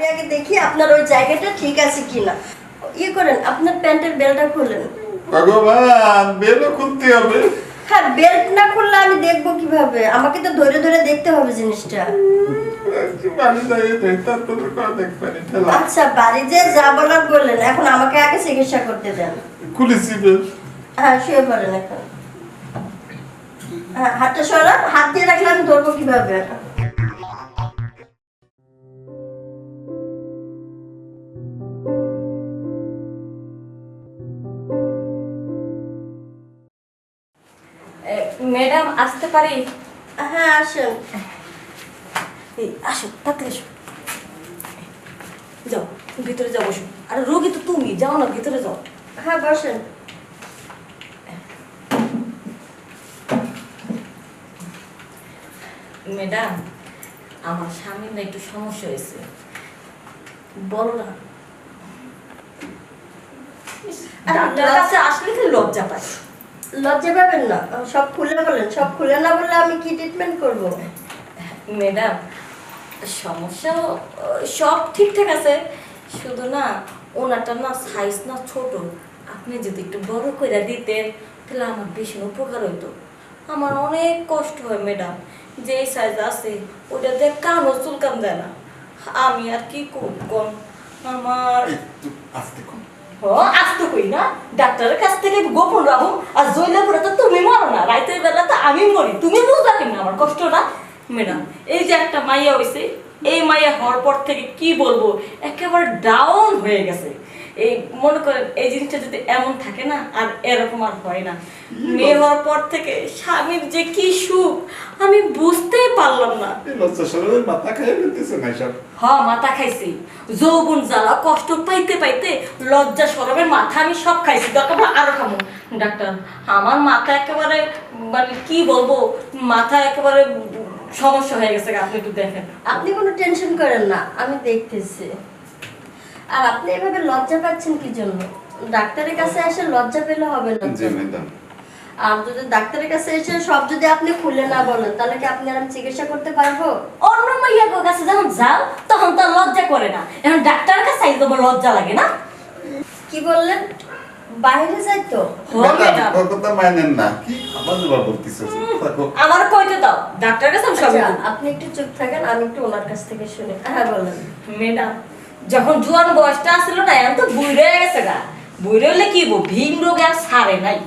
আমি আগে দেখি আপনার ওই জায়গাটা ঠিক আছে কিনা। ইয়ে করেন, আপনার প্যান্টের বেলটা খুলেন। ভগবান, বেলও খুলতে হবে? হ্যাঁ, বেল্ট না খুললে আমি দেখবো কিভাবে? আমাকে তো ধরে ধরে দেখতে হবে জিনিসটা। আচ্ছা, বাড়ি যে যা বলার বললেন, এখন আমাকে আগে চিকিৎসা করতে দেন। খুলেছি বেল। হ্যাঁ, শুয়ে পড়েন এখন। হ্যাঁ, হাতটা সরান। হাত দিয়ে রাখলে আমি ধরবো কিভাবে? ম্যাডাম আসতে পারি? হ্যাঁ, আসেন। এই আসো, তাড়াতাড়ি এসো। যাও ভিতরে যাও, বসো। আরে রোগী তো তুমি, যাও না ভিতরে যাও। হ্যাঁ, বসেন। ম্যাডাম, আমার স্বামীর না একটু সমস্যা হয়েছে। বলো না। ডাক্তারের কাছে আসলে কি লজ্জা পায়? লজ্জা পাবেন না, সব খুলে বলেন। সব খুলে না বললে আমি কি ট্রিটমেন্ট করবো? ম্যাডাম, সমস্যা সব ঠিকঠাক আছে, শুধু না ওনারটা না সাইজ না ছোট। আপনি যদি একটু বড় করে দিতেন তাহলে আমার বেশি উপকার হইতো। আমার অনেক কষ্ট হয় ম্যাডাম, যে সাইজ আছে ওটা দিয়ে কানও চুলকান দেয় না। আমি আর কি করব? আমার আস্তে কম। আসতে কই না, ডাক্তারের কাছ থেকে গোপন রাখো। আর জইলে পরে তো তুমি মরো না, রাতের বেলা তো আমি মরি। তুমি বুঝবা কেন আমার কষ্টটা? ম্যাডাম, এই যে একটা মাইয়া হয়েছে, এই মাইয়া হওয়ার পর থেকে কি বলবো, একেবারে ডাউন হয়ে গেছে। এই মনে করেন এই জিনিসটা যদি এমন থাকে না, আর এরকম আর হয় না। মেয়ে হওয়ার পর থেকে স্বামীর যে কি সুখ আমি বুঝতেই পারলাম না। লজ্জা সরবে মাথা খাইয়ে ফেলতেছে না সব। হ্যাঁ, মাথা খাইছি। যৌবন জ্বালা কষ্ট পাইতে পাইতে লজ্জা শরমের মাথা আমি সব খাইছি, দরকার পড়লে আরো খামো। ডাক্তার, আমার মাথা একেবারে মানে কি বলবো, মাথা একেবারে সমস্যা হয়ে গেছে। আপনি একটু দেখেন। আপনি কোনো টেনশন করেন না, আমি দেখতেছি। আর আপনি এভাবে লজ্জা পাচ্ছেন কি জন্য? ডাক্তারের কাছে এসে লজ্জা পেলে হবে না। জি ম্যাডাম। আর যদি ডাক্তারের কাছে এসে সব যদি আপনি খুলে না বলেন, তাহলে কি আপনি আর আমি চিকিৎসা করতে পারবো? অন্য মাইয়ার কাছে যখন যাও তখন তো লজ্জা করে না, এখন ডাক্তারের কাছে তোমার লজ্জা লাগে না? কি বললেন? বাইরে যাইতো? ম্যাডাম, কথা মানেন না। কি আবার জবাব বলতেছো? থাকো। আমার কইতে দাও, ডাক্তারের কাছে আমি সব আচ্ছা, আপনি একটু চুপ থাকেন, আমি একটু ওনার কাছ থেকে শুনি। হ্যাঁ, বলেন। ম্যাডাম, যখন জোয়ান বয়সটা আসছিল না, এখন তো বুড়ে হয়ে গেছে গা। বুড়ে হলে কি বল, ভিম রোগ আর সারে নাই।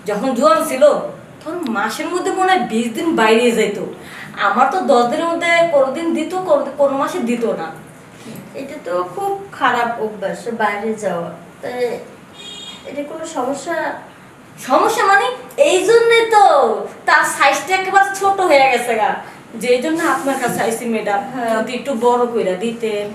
যখন জোয়ান ছিল তখন মাসের মধ্যে মনে হয় 20 দিন বাইরে যেত। আমার তো 10 দিনের মধ্যে কোনোদিন দিত, কোনো মাসে দিত না। এটা তো খুব খারাপ অভ্যাস, বাইরে যাওয়া। তাই এটা কোনো সমস্যা? সমস্যা মানে এই জন্যই তো তার সাইজটা একেবারে ছোট হয়ে গেছে গা, যেই জন্য আপনার কাছে আইসি ম্যাডাম। যদি একটু বড় কইরা দিতেন।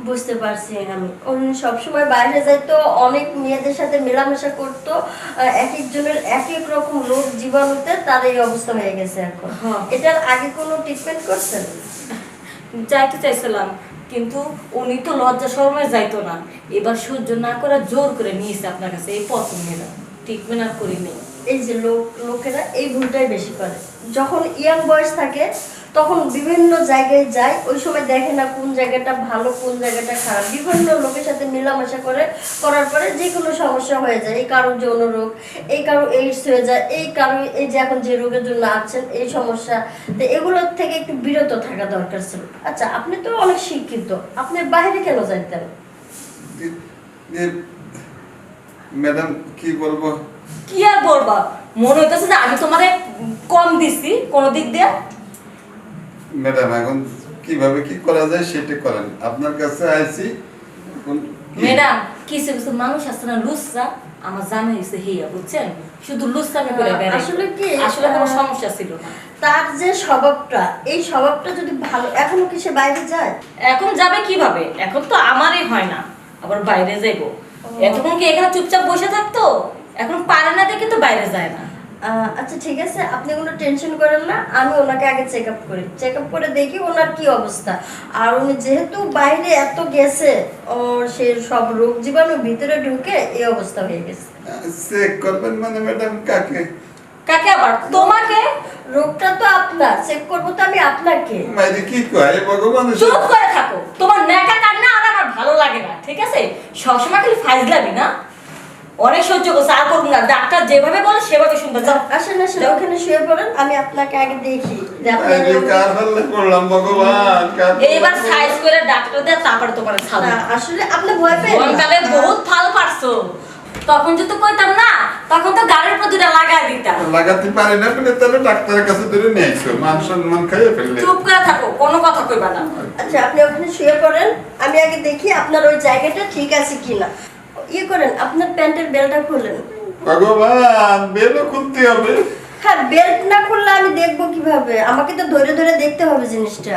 বুঝতে পারছি আমি। উনি সবসময় বাইরে যাইতো, অনেক মেয়েদের সাথে মেলামেশা করতো। এক একজনের এক এক রকম রোগ জীবাণুতে তার এই অবস্থা হয়ে গেছে এখন। হ্যাঁ। এটার আগে কোনো ট্রিটমেন্ট করছেন? যাইতে চাইছিলাম, কিন্তু উনি তো লজ্জা শরমে যাইতো না। এবার সহ্য না করে জোর করে নিয়েছে আপনার কাছে, এই প্রথম ম্যাডাম। ট্রিটমেন্ট আর করিনি। এই যে লোকেরা এই ভুলটাই বেশি করে। যখন ইয়াং বয়স থাকে তখন বিভিন্ন জায়গায় যায়, ওই সময় দেখে না কোন জায়গাটা ভালো কোন জায়গাটা খারাপ। বিভিন্ন লোকের সাথে মেলামেশা করার পরে যে কোনো সমস্যা হয়ে যায়। এই কারো যৌন রোগ, এই কারো এইডস হয়ে যায়, এই কারো এই যে এখন যে রোগের জন্য আছেন এই সমস্যা। তো এগুলোর থেকে একটু বিরত থাকা দরকার ছিল। আচ্ছা, আপনি তো অনেক শিক্ষিত, আপনি বাইরে কেন যাইতেন? ম্যাডাম, কি বলবো? কি আর বলবা, মনে হইতেছে যে আমি তোমারে কম দিছি কোন দিক দিয়ে। ম্যাডাম, এখন কিভাবে কি করা যায় সেটা করেন। আপনার কাছে আইছি। ম্যাডাম, কিছু কিছু মানুষ আছে না লুচ্চা, আমার জানা হয়েছে হেয়া, বুঝছেন? শুধু লুচ্চামি করে বেড়ায়। আসলে কি, আসলে কোনো সমস্যা ছিল না। তার যে স্বভাবটা, এই স্বভাবটা যদি ভালো, এখনো কি সে বাইরে যায়? এখন যাবে কিভাবে? এখন তো আমারই হয় না, আবার বাইরে যাইবো। এতক্ষণ কি এখানে চুপচাপ বসে থাকতো? এখন পারে না দেখে তো বাইরে যায় না। আচ্ছা, ঠিক আছে, আপনি কোনো টেনশন করেন না। আমি ওনাকে আগে চেক আপ করি, চেক আপ করে দেখি ওনার কি অবস্থা। আর উনি যেহেতু বাইরে এত গেছে, সে সব রোগ জীবাণু ভিতরে ঢুকে এই অবস্থা হয়ে গেছে। চেক করবেন মানে ম্যাডাম কাকে? কাকে আবার? তোমাকে। রোগটা তো আপনার, চেক করবো তো আমি আপনাকে। মাইরে কি কয় ভগবান? চুপ করে থাকো, তোমার নেকা কান্না আর ঠিক আছে? সবসময় খালি ফাইজলামি না, অনেক সহ্য করছে, আর করুন না। ডাক্তার যেভাবে বলে সেভাবে শুনতে যাও। আসেন আসেন, ওখানে শুয়ে পড়েন, আমি আপনাকে আগে দেখি যে আপনি এই যে কার হাল্লা করলাম ভগবান, এইবার সাইজ করে ডাক্তার দিয়ে তারপরে তোমার ছাড়ো। না, আসলে আপনি ভয় পেয়ে মনকালে বহুত ফাল পারছো, তখন যদি কইতাম না, তখন তো গাড়ির প্রতিটা লাগাই দিতাম। লাগাতে পারি না বলে তাহলে ডাক্তারের কাছে ধরে নিয়ে আইছো, মান সম্মান খাইয়ে ফেললে। চুপ করে থাকো, কোনো কথা কইবা না। আচ্ছা, আপনি ওখানে শুয়ে পড়েন, আমি আগে দেখি আপনার ওই জায়গাটা ঠিক আছে কিনা। ইয়ে করেন, আপনার প্যান্টের বেলটা খুলেন। ভগবান, বেলও খুলতে হবে? হ্যাঁ, বেল্ট না খুললে আমি দেখবো কিভাবে? আমাকে তো ধরে ধরে দেখতে হবে জিনিসটা।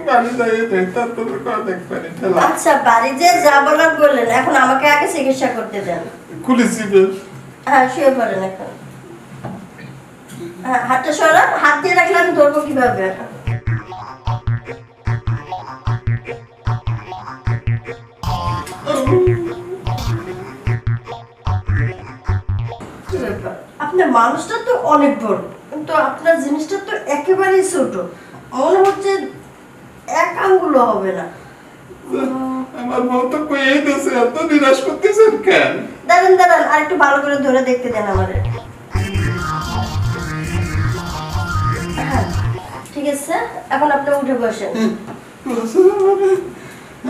বাড়ি যাই দেখতে তো কথা দেখবেন। আচ্ছা, বাড়ি যে যা বলার বললেন, এখন আমাকে আগে চিকিৎসা করতে দেন। খুলেছি বেল। হ্যাঁ, শুয়ে পড়েন এখন। হ্যাঁ, হাতটা সরা, হাত দিয়ে রাখলে আমি ধরবো কিভাবে? কি ব্যাপার? আপনার মানুষটা তো অনেক বড়, কিন্তু আপনার জিনিসটা তো একেবারেই ছোট। মনে হচ্ছে এক আঙ্গুলও হবে না। আমার বউ তো কইই দিয়েছে, এত নিরাশ করতেছেন কেন? দাঁড়ান দাঁড়ান, আর একটু ভালো করে ধরে দেখতে দেন আমারে। হ্যাঁ, ঠিক আছে, এখন আপনি উঠে বসেন।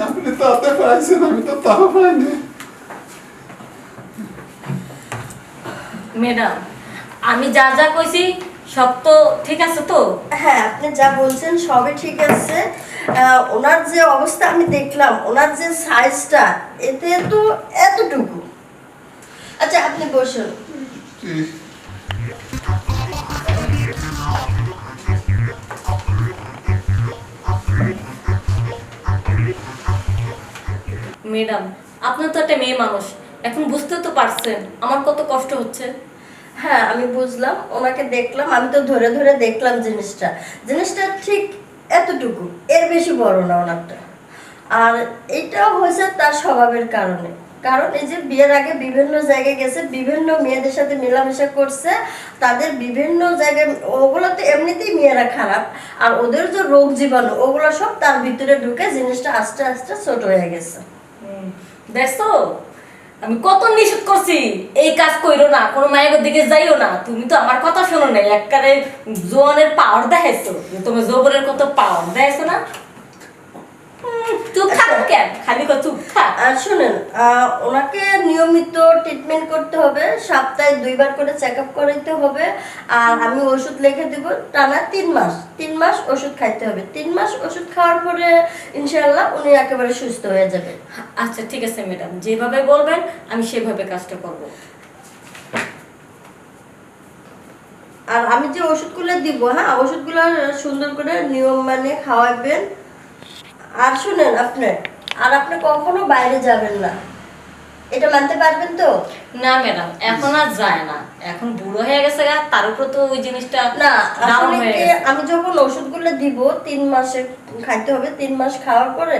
আপনি তাতে পাইছেন, আমি তো তাও পাইনি। ম্যাডাম, আমি যা যা কইছি সব তো ঠিক আছে তো? হ্যাঁ, আপনি যা বলছেন সবই ঠিক আছে। ওনার যে অবস্থা আমি দেখলাম, ওনার যে সাইজটা, এতে তো এতটুকু। আচ্ছা, আপনি বসুন। ম্যাডাম, আপনার তো একটা মেয়ে মানুষ, এখন বুঝতে তো পারছেন আমার কত কষ্ট হচ্ছে। হ্যাঁ, আমি বুঝলাম, ওনাকে দেখলাম, আমি তো ধরে ধরে দেখলাম জিনিসটা। জিনিসটা ঠিক এতটুকু, এর বেশি বড় না ওনারটা। আর এটা হয়েছে তার স্বভাবের কারণে। কারণ এই যে বিয়ের আগে বিভিন্ন জায়গায় গেছে, বিভিন্ন মেয়েদের সাথে মেলামেশা করছে, তাদের বিভিন্ন জায়গায়, ওগুলো তো এমনিতেই মেয়েরা খারাপ, আর ওদের যে রোগ জীবাণু ওগুলো সব তার ভিতরে ঢুকে জিনিসটা আস্তে আস্তে ছোট হয়ে গেছে। দেখছো, আমি কত নিষেধ করছি এই কাজ কইরো না, কোনো মায়ের দিকে যাইও না। তুমি তো আমার কথা শোনো না, একবারে জোয়ানের পাওয়ার দেখাইছো, তুমি জোবরের কত পাওয়ার দেখাইছো না। চুপ থাক কেন, খালি চুপ থাক। আর শুনেন, ওনাকে নিয়মিত ট্রিটমেন্ট করতে হবে, সপ্তাহে 2 বার করে চেক আপ করাইতে হবে। আর আমি ওষুধ লিখে দেব, টানা 3 মাস ওষুধ খাইতে হবে। 3 মাস ওষুধ খাওয়ার পরে ইনশাআল্লাহ উনি একেবারে সুস্থ হয়ে যাবে। আচ্ছা ঠিক আছে ম্যাডাম, যেভাবে বলবেন আমি সেভাবে কাজটা করব। আর আমি যে ওষুধগুলো দিব, হ্যাঁ, ওষুধগুলো সুন্দর করে নিয়ম মানে খাওয়াবেন। আর শুনেন, আপনি কখনো বাইরে যাবেন না, এটা মানতে পারবেন তো? না ম্যাডাম, এখন আর যায় না, এখন বুড়ো হয়ে গেছে, তার উপর তো ওই জিনিসটা না, ডাউন আসলে হয়ে কি, গেছে। আমি যখন ওষুধগুলো দিব 3 মাসে খাইতে হবে, 3 মাস খাওয়ার পরে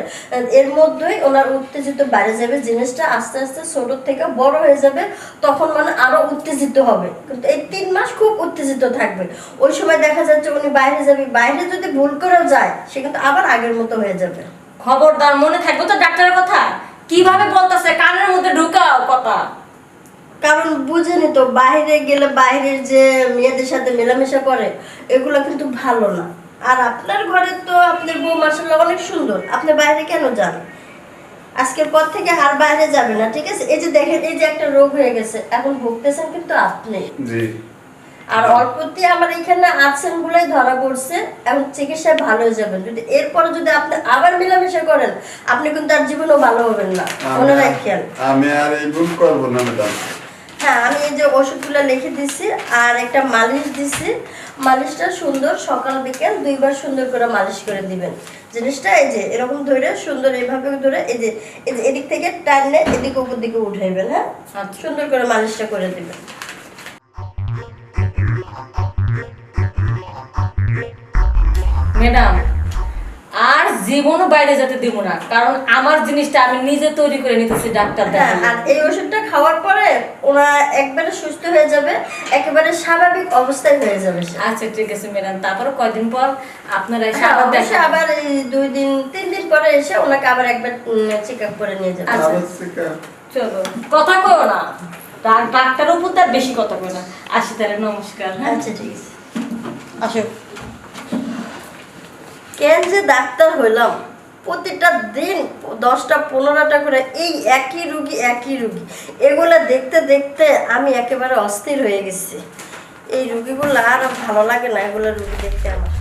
এর মধ্যেই ওনার উত্তেজিত বেড়ে যাবে, জিনিসটা আস্তে আস্তে ছোট থেকে বড় হয়ে যাবে, তখন মানে আরো উত্তেজিত হবে। কিন্তু এই 3 মাস খুব উত্তেজিত থাকবে, ওই সময় দেখা যাচ্ছে উনি বাইরে যাবে, বাইরে যদি ভুল করেও যায় সে কিন্তু আবার আগের মতো হয়ে যাবে। খবরদার, মনে থাকবে তো ডাক্তারের কথা, কিভাবে বলতেছে, কানের মধ্যে ঢুকাও কথা। কারণ বুঝেনি তো, বাইরে গেলে বাইরের যে মেয়েদের সাথে মেলামেশা করে এগুলো কিন্তু ভালো না। আর আপনার ঘরে তো আপনার বউ মাশাআল্লাহ অনেক সুন্দর, আপনি বাইরে কেন যান? আজকের পর থেকে আর বাইরে যাবে না, ঠিক আছে? এই যে দেখেন, এই যে একটা রোগ হয়ে গেছে, এখন ভুগতেছেন কিন্তু আপনি। জি। আর অল্পতে আমার এখানে আছেন বলেই ধরা পড়ছে, এখন চিকিৎসায় ভালো হয়ে যাবেন। যদি এরপরে যদি আপনি আবার মেলামেশা করেন, আপনি কিন্তু আর জীবনেও ভালো হবেন না, মনে রাখেন। আমি আর এই ভুল করবো না ম্যাডাম। হ্যাঁ, আমি এই যে ওষুধগুলো লিখে দিছি আর একটা মালিশ দিছি, মালিশটা সুন্দর সকাল বিকেল 2 বার সুন্দর করে মালিশ করে দিবেন। জিনিসটা এই যে এরকম ধরে সুন্দর এইভাবে ধরে এই যে এদিক থেকে টানলে এদিক উপর দিকে উঠাইবেন। হ্যাঁ, সুন্দর করে মালিশটা করে দিবেন। ম্যাডাম, আর জীবনও বাইরে যেতে দিব না, কারণ আমার জিনিসটা আমি নিজে তৈরি করে নিতেছি ডাক্তার হ্যাঁ, দেখালে। আর এই ওষুধটা খাওয়ার পরে ওরা একবারে সুস্থ হয়ে যাবে, একেবারে স্বাভাবিক অবস্থায় হয়ে যাবে সে। আচ্ছা ঠিক আছে ম্যাডাম, তারপরে কয়দিন পর আপনারা এসে হ্যাঁ, আবার অবশ্যই দেখাবেন। আবার এই 2 দিন 3 দিন পরে এসে ওনাকে আবার একবার চেক আপ করে নিয়ে যাবে। আচ্ছা। আবার থেকে চলো, কথা কও না, ডাক্তারের উপর তার বেশি কথা কই না। আসি তাহলে, নমস্কার। হ্যাঁ, আচ্ছা ঠিক আছে। আসো। কেন যে ডাক্তার হইলাম, প্রতিটা দিন 10টা 15টা করে এই একই রুগী এগুলা দেখতে দেখতে আমি একেবারে অস্থির হয়ে গেছি। এই রুগীগুলো আর ভালো লাগে না, এগুলো রুগী দেখতে আমার।